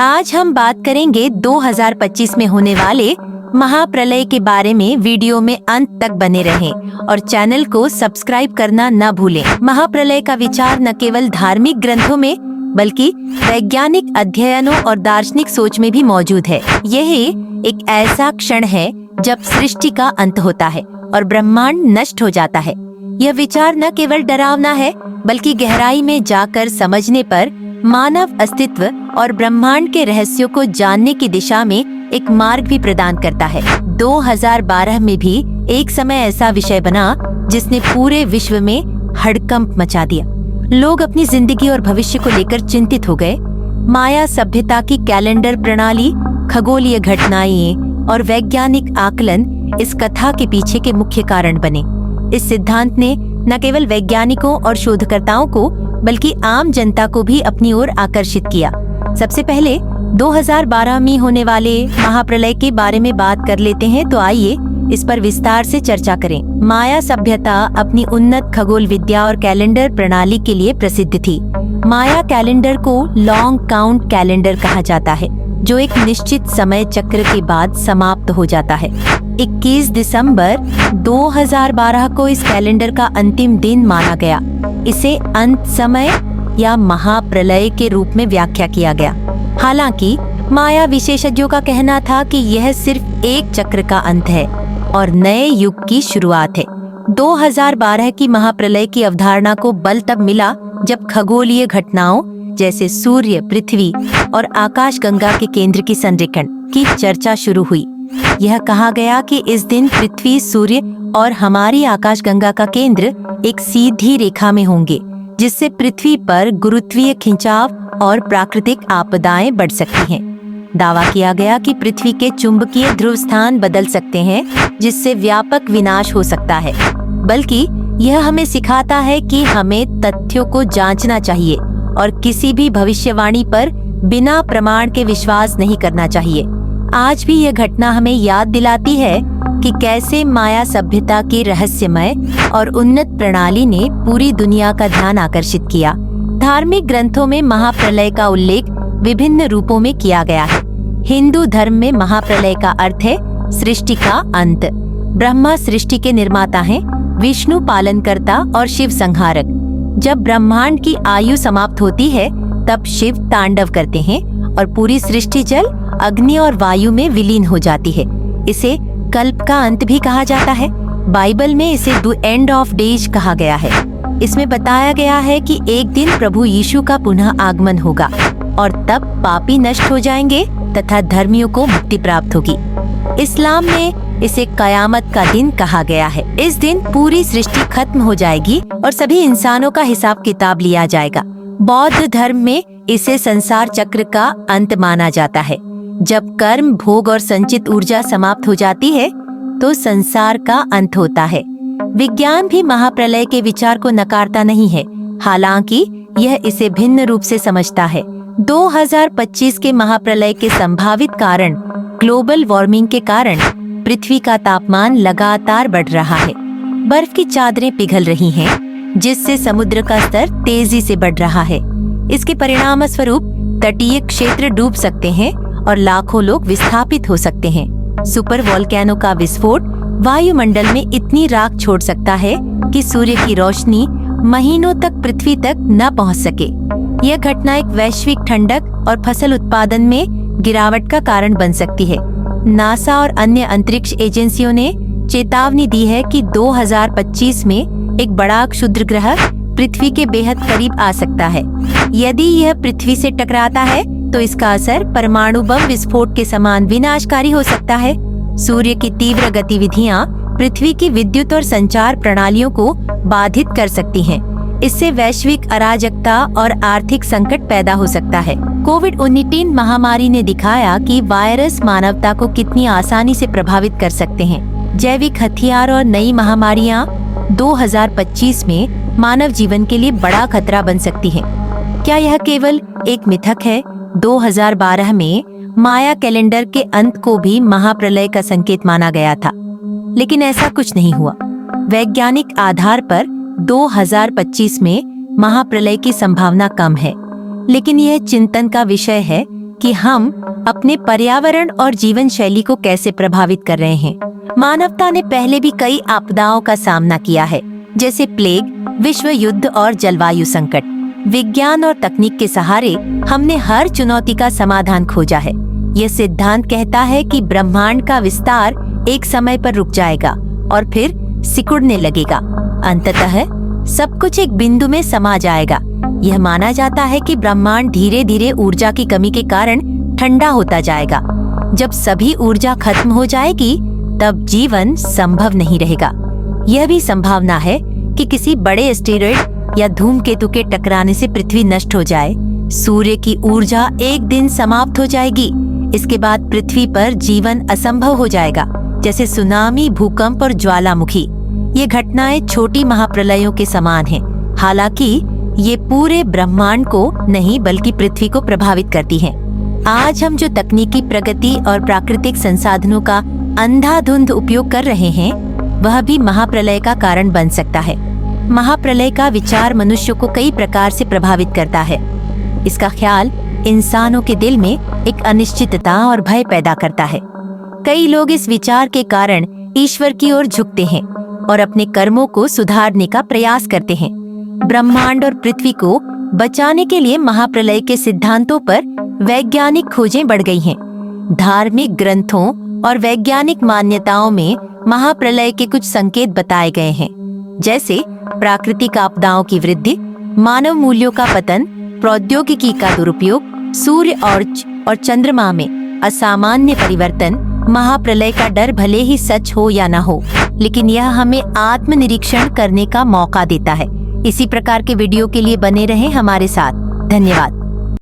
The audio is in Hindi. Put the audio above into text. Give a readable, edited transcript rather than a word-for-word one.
आज हम बात करेंगे 2025 में होने वाले महाप्रलय के बारे में। वीडियो में अंत तक बने रहें और चैनल को सब्सक्राइब करना न भूलें। महाप्रलय का विचार न केवल धार्मिक ग्रंथों में बल्कि वैज्ञानिक अध्ययनों और दार्शनिक सोच में भी मौजूद है। यह एक ऐसा क्षण है जब सृष्टि का अंत होता है और ब्रह्मांड नष्ट हो जाता है। यह विचार न केवल डरावना है बल्कि गहराई में जाकर समझने पर मानव अस्तित्व और ब्रह्मांड के रहस्यों को जानने की दिशा में एक मार्ग भी प्रदान करता है। 2012 में भी एक समय ऐसा विषय बना जिसने पूरे विश्व में हड़कंप मचा दिया। लोग अपनी जिंदगी और भविष्य को लेकर चिंतित हो गए। माया सभ्यता की कैलेंडर प्रणाली, खगोलीय घटनाएं और वैज्ञानिक आकलन इस कथा के पीछे के मुख्य कारण बने। इस सिद्धांत ने न केवल वैज्ञानिकों और शोधकर्ताओं को बल्कि आम जनता को भी अपनी ओर आकर्षित किया। सबसे पहले 2012 में होने वाले महाप्रलय के बारे में बात कर लेते हैं, तो आइए इस पर विस्तार से चर्चा करें। माया सभ्यता अपनी उन्नत खगोल विद्या और कैलेंडर प्रणाली के लिए प्रसिद्ध थी। माया कैलेंडर को लॉन्ग काउंट कैलेंडर कहा जाता है, जो एक निश्चित समय चक्र के बाद समाप्त हो जाता है। 21 दिसंबर 2012 को इस कैलेंडर का अंतिम दिन माना गया। इसे अंत समय या महाप्रलय के रूप में व्याख्या किया गया। हालांकि माया विशेषज्ञों का कहना था कि यह सिर्फ एक चक्र का अंत है और नए युग की शुरुआत है। 2012 की महाप्रलय की अवधारणा को बल तब मिला जब खगोलीय घटनाओं जैसे सूर्य, पृथ्वी और आकाशगंगा के केंद्र की संरेखण की चर्चा शुरू हुई। यह कहा गया कि इस दिन पृथ्वी, सूर्य और हमारी आकाशगंगा का केंद्र एक सीधी रेखा में होंगे, जिससे पृथ्वी पर गुरुत्वीय खिंचाव और प्राकृतिक आपदाएं बढ़ सकती हैं। दावा किया गया कि पृथ्वी के चुंबकीय ध्रुव स्थान बदल सकते हैं, जिससे व्यापक विनाश हो सकता है। बल्कि यह हमें सिखाता है कि हमें तथ्यों को जांचना चाहिए और किसी भी भविष्यवाणी पर बिना प्रमाण के विश्वास नहीं करना चाहिए। आज भी यह घटना हमें याद दिलाती है कि कैसे माया सभ्यता की रहस्यमय और उन्नत प्रणाली ने पूरी दुनिया का ध्यान आकर्षित किया। धार्मिक ग्रंथों में महाप्रलय का उल्लेख विभिन्न रूपों में किया गया है। हिंदू धर्म में महाप्रलय का अर्थ है सृष्टि का अंत। ब्रह्मा सृष्टि के निर्माता हैं, विष्णु पालनकर्ता और शिव संहारक। जब ब्रह्मांड की आयु समाप्त होती है तब शिव तांडव करते हैं और पूरी सृष्टि जल, अग्नि और वायु में विलीन हो जाती है। इसे कल्प का अंत भी कहा जाता है। बाइबल में इसे द एंड ऑफ डेज कहा गया है। इसमें बताया गया है कि एक दिन प्रभु यीशु का पुनः आगमन होगा और तब पापी नष्ट हो जाएंगे तथा धर्मियों को मुक्ति प्राप्त होगी। इस्लाम में इसे कयामत का दिन कहा गया है। इस दिन पूरी सृष्टि खत्म हो जाएगी और सभी इंसानों का हिसाब किताब लिया जाएगा। बौद्ध धर्म में इसे संसार चक्र का अंत माना जाता है। जब कर्म, भोग और संचित ऊर्जा समाप्त हो जाती है तो संसार का अंत होता है। विज्ञान भी महाप्रलय के विचार को नकारता नहीं है, हालांकि यह इसे भिन्न रूप से समझता है। 2025 के महाप्रलय के संभावित कारण ग्लोबल वार्मिंग के कारण पृथ्वी का तापमान लगातार बढ़ रहा है। बर्फ की चादरें पिघल रही हैं, जिससे समुद्र का स्तर तेजी से बढ़ रहा है। इसके परिणाम स्वरूप तटीय क्षेत्र डूब सकते हैं और लाखों लोग विस्थापित हो सकते हैं। सुपर वोल्केनो का विस्फोट वायुमंडल में इतनी राख छोड़ सकता है कि सूर्य की रोशनी महीनों तक पृथ्वी तक न पहुंच सके। यह घटना एक वैश्विक ठंडक और फसल उत्पादन में गिरावट का कारण बन सकती है। नासा और अन्य अंतरिक्ष एजेंसियों ने चेतावनी दी है कि 2025 में एक बड़ा क्षुद्र ग्रह पृथ्वी के बेहद करीब आ सकता है। यदि यह पृथ्वी से टकराता है तो इसका असर परमाणु बम विस्फोट के समान विनाशकारी हो सकता है। सूर्य की तीव्र गतिविधियां पृथ्वी की विद्युत और संचार प्रणालियों को बाधित कर सकती हैं। इससे वैश्विक अराजकता और आर्थिक संकट पैदा हो सकता है। कोविड-19 महामारी ने दिखाया कि वायरस मानवता को कितनी आसानी से प्रभावित कर सकते हैं। जैविक हथियार और नई महामारियां 2025 में मानव जीवन के लिए बड़ा खतरा बन सकती हैं। क्या यह केवल एक मिथक है? 2012 में माया कैलेंडर के अंत को भी महाप्रलय का संकेत माना गया था, लेकिन ऐसा कुछ नहीं हुआ। वैज्ञानिक आधार पर 2025 में महाप्रलय की संभावना कम है, लेकिन यह चिंतन का विषय है कि हम अपने पर्यावरण और जीवन शैली को कैसे प्रभावित कर रहे हैं। मानवता ने पहले भी कई आपदाओं का सामना किया है, जैसे प्लेग, विश्व युद्ध और जलवायु संकट। विज्ञान और तकनीक के सहारे हमने हर चुनौती का समाधान खोजा है। यह सिद्धांत कहता है कि ब्रह्मांड का विस्तार एक समय पर रुक जाएगा और फिर सिकुड़ने लगेगा। अंततः सब कुछ एक बिंदु में समा जाएगा। यह माना जाता है कि ब्रह्मांड धीरे धीरे ऊर्जा की कमी के कारण ठंडा होता जाएगा। जब सभी ऊर्जा खत्म हो जाएगी, तब जीवन संभव नहीं रहेगा। यह भी संभावना है कि किसी बड़े एस्टेरॉयड या धूमकेतु के टकराने से पृथ्वी नष्ट हो जाए। सूर्य की ऊर्जा एक दिन समाप्त हो जाएगी। इसके बाद पृथ्वी पर जीवन असंभव हो जाएगा, जैसे सुनामी, भूकंप और ज्वालामुखी। ये घटनाएं छोटी महाप्रलयों के समान हैं। हालांकि ये पूरे ब्रह्मांड को नहीं बल्कि पृथ्वी को प्रभावित करती हैं। आज हम जो तकनीकी प्रगति और प्राकृतिक संसाधनों का अंधाधुंध उपयोग कर रहे हैं, वह भी महाप्रलय का कारण बन सकता है। महाप्रलय का विचार मनुष्य को कई प्रकार से प्रभावित करता है। इसका ख्याल इंसानों के दिल में एक अनिश्चितता और भय पैदा करता है। कई लोग इस विचार के कारण ईश्वर की ओर झुकते हैं और अपने कर्मों को सुधारने का प्रयास करते हैं। ब्रह्मांड और पृथ्वी को बचाने के लिए महाप्रलय के सिद्धांतों पर वैज्ञानिक खोजें बढ़ गई हैं। धार्मिक ग्रंथों और वैज्ञानिक मान्यताओं में महाप्रलय के कुछ संकेत बताए गए हैं, जैसे प्राकृतिक आपदाओं की वृद्धि, मानव मूल्यों का पतन, प्रौद्योगिकी का दुरुपयोग, सूर्य और चंद्रमा में असामान्य परिवर्तन। महाप्रलय का डर भले ही सच हो या न हो, लेकिन यह हमें आत्मनिरीक्षण करने का मौका देता है। इसी प्रकार के वीडियो के लिए बने रहें हमारे साथ। धन्यवाद।